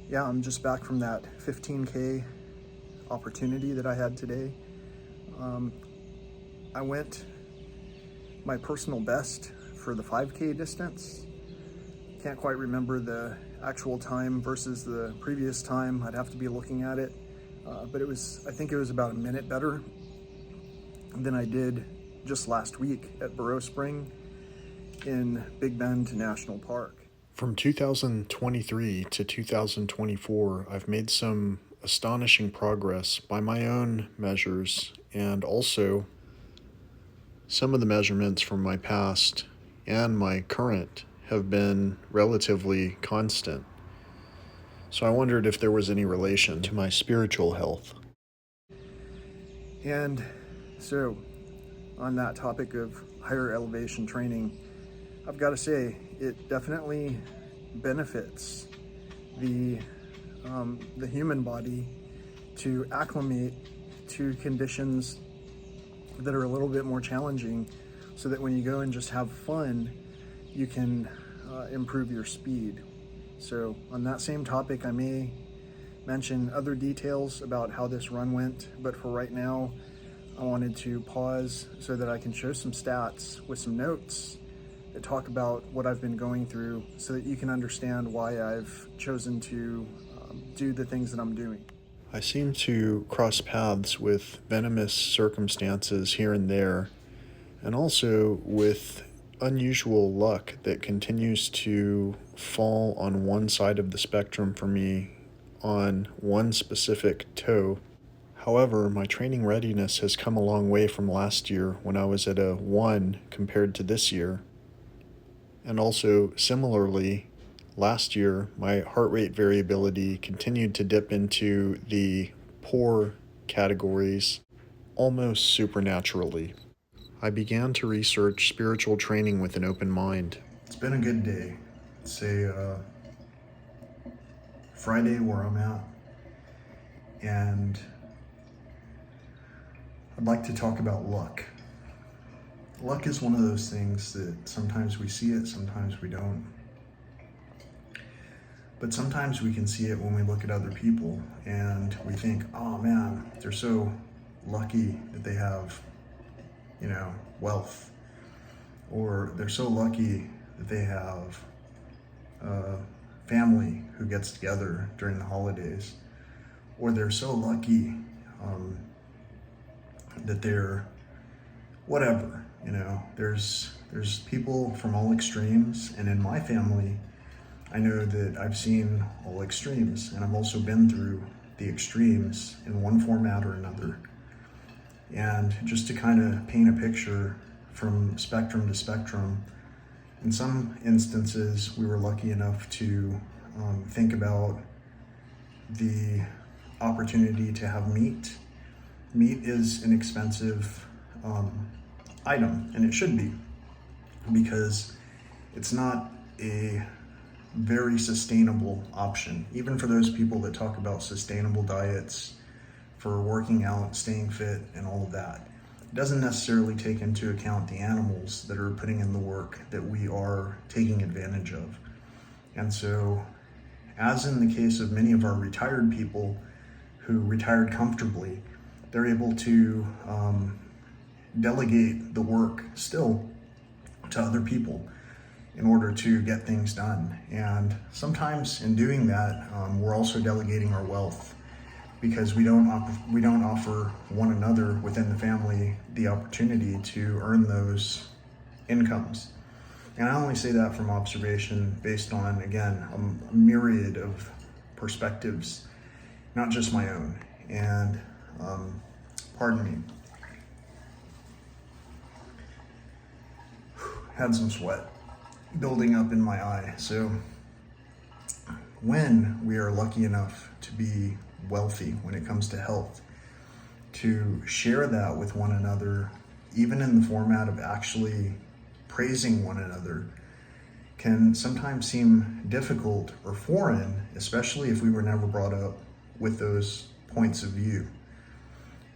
Yeah, I'm just back from that 15K opportunity that I had today. I went my personal best for the 5K distance. Can't quite remember the actual time versus the previous time. I'd have to be looking at it. But I think it was about a minute better than I did just last week at Burrow Spring in Big Bend National Park. From 2023 to 2024, I've made some astonishing progress by my own measures, and also some of the measurements from my past and my current have been relatively constant. So I wondered if there was any relation to my spiritual health. And so, on that topic of higher elevation training, I've got to say it definitely benefits the human body to acclimate to conditions that are a little bit more challenging, so that when you go and just have fun, you can improve your speed. So on that same topic, I may mention other details about how this run went, but for right now, I wanted to pause so that I can show some stats with some notes that talk about what I've been going through, so that you can understand why I've chosen to do the things that I'm doing. I seem to cross paths with venomous circumstances here and there, and also with unusual luck that continues to fall on one side of the spectrum for me on one specific toe. However, my training readiness has come a long way from last year when I was at a 1 compared to this year. And also, similarly, last year, my heart rate variability continued to dip into the poor categories almost supernaturally. I began to research spiritual training with an open mind. It's been a good day. It's a Friday where I'm at, and I'd like to talk about luck. Luck is one of those things that sometimes we see it, sometimes we don't. But sometimes we can see it when we look at other people and we think, oh man, they're so lucky that they have, wealth. Or they're so lucky that they have a family who gets together during the holidays. Or they're so lucky that they're whatever, there's people from all extremes, and in my family, I know that I've seen all extremes, and I've also been through the extremes in one format or another. And just to kind of paint a picture from spectrum to spectrum, in some instances, we were lucky enough to think about the opportunity to have meat. Meat is an expensive item, and it should be, because it's not a very sustainable option, even for those people that talk about sustainable diets for working out, staying fit, and all of that. It doesn't necessarily take into account the animals that are putting in the work that we are taking advantage of. And so, as in the case of many of our retired people who retired comfortably, they're able to delegate the work still to other people in order to get things done. And sometimes in doing that, we're also delegating our wealth, because we don't offer one another within the family the opportunity to earn those incomes. And I only say that from observation based on, again, a myriad of perspectives, not just my own. And pardon me, had some sweat building up in my eye. So when we are lucky enough to be wealthy when it comes to health, to share that with one another, even in the format of actually praising one another, can sometimes seem difficult or foreign, especially if we were never brought up with those points of view.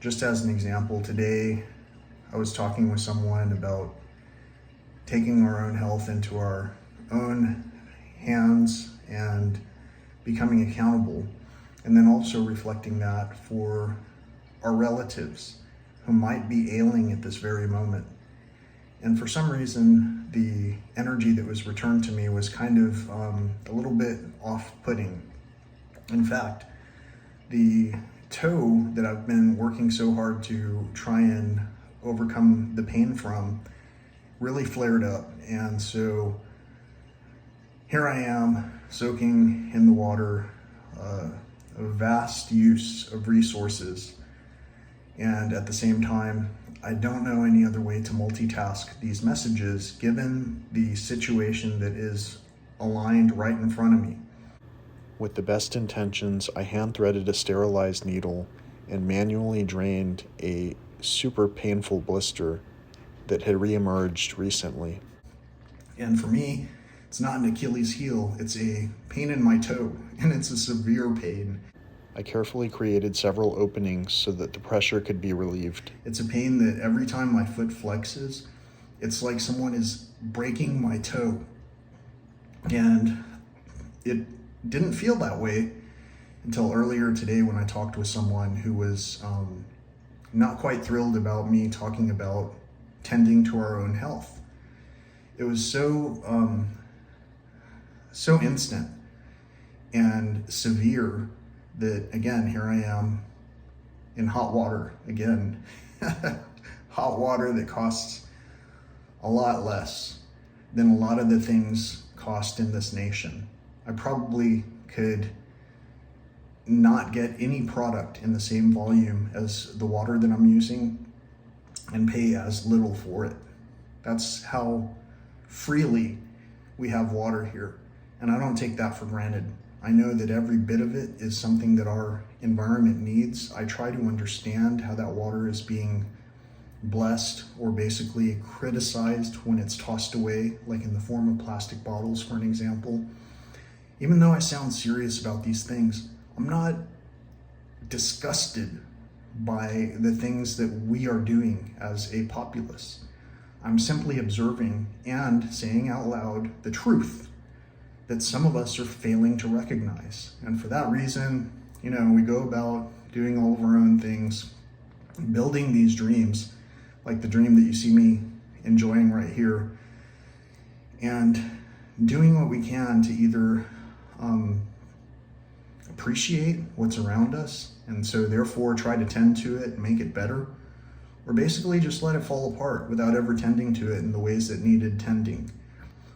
Just as an example, today I was talking with someone about taking our own health into our own hands and becoming accountable, and then also reflecting that for our relatives who might be ailing at this very moment. And for some reason, the energy that was returned to me was kind of a little bit off-putting. In fact, the toe that I've been working so hard to try and overcome the pain from really flared up. And so here I am soaking in the water, a vast use of resources. And at the same time, I don't know any other way to multitask these messages given the situation that is aligned right in front of me. With the best intentions, I hand-threaded a sterilized needle and manually drained a super painful blister that had reemerged recently. And for me, it's not an Achilles heel, it's a pain in my toe, and it's a severe pain. I carefully created several openings so that the pressure could be relieved. It's a pain that every time my foot flexes, it's like someone is breaking my toe. And it didn't feel that way until earlier today when I talked with someone who was not quite thrilled about me talking about tending to our own health. It was so instant and severe that, again, here I am in hot water again. Hot water that costs a lot less than a lot of the things cost in this nation. I probably could not get any product in the same volume as the water that I'm using and pay as little for it. That's how freely we have water here. And I don't take that for granted. I know that every bit of it is something that our environment needs. I try to understand how that water is being blessed or basically criticized when it's tossed away, like in the form of plastic bottles, for an example. Even though I sound serious about these things, I'm not disgusted by the things that we are doing as a populace. I'm simply observing and saying out loud the truth that some of us are failing to recognize. And for that reason, we go about doing all of our own things, building these dreams, like the dream that you see me enjoying right here, and doing what we can to either appreciate what's around us, and so therefore try to tend to it and make it better, or basically just let it fall apart without ever tending to it in the ways that needed tending.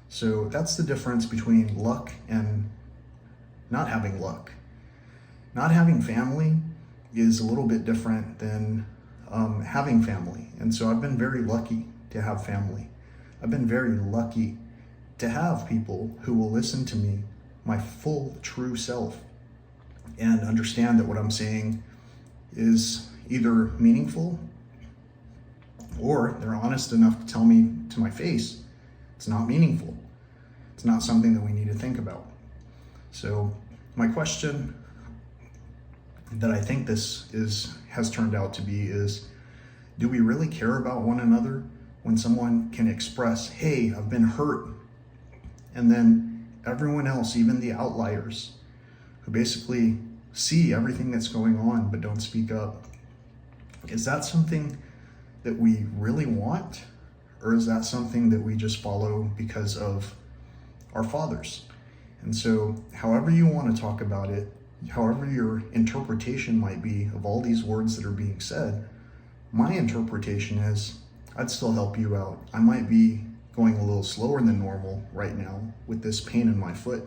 So that's the difference between luck and not having luck. Not having family is a little bit different than having family. And so I've been very lucky to have family. I've been very lucky to have people who will listen to me, my full true self, and understand that what I'm saying is either meaningful or they're honest enough to tell me to my face it's not meaningful. It's not something that we need to think about. So my question that I think this has turned out to be is, do we really care about one another when someone can express, hey, I've been hurt, and then everyone else, even the outliers, who basically see everything that's going on but don't speak up? Is that something that we really want? Or is that something that we just follow because of our fathers? And so however you want to talk about it, however your interpretation might be of all these words that are being said, my interpretation is I'd still help you out. I might be going a little slower than normal right now with this pain in my foot.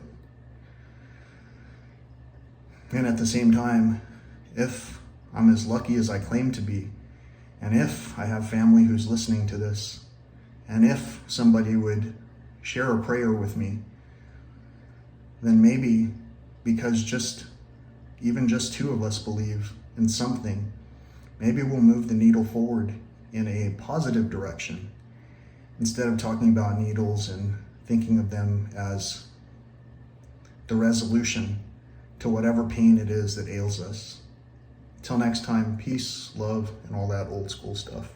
And at the same time, if I'm as lucky as I claim to be, and if I have family who's listening to this, and if somebody would share a prayer with me, then maybe because even just two of us believe in something, maybe we'll move the needle forward in a positive direction instead of talking about needles and thinking of them as the resolution to whatever pain it is that ails us. Till next time, peace, love, and all that old school stuff.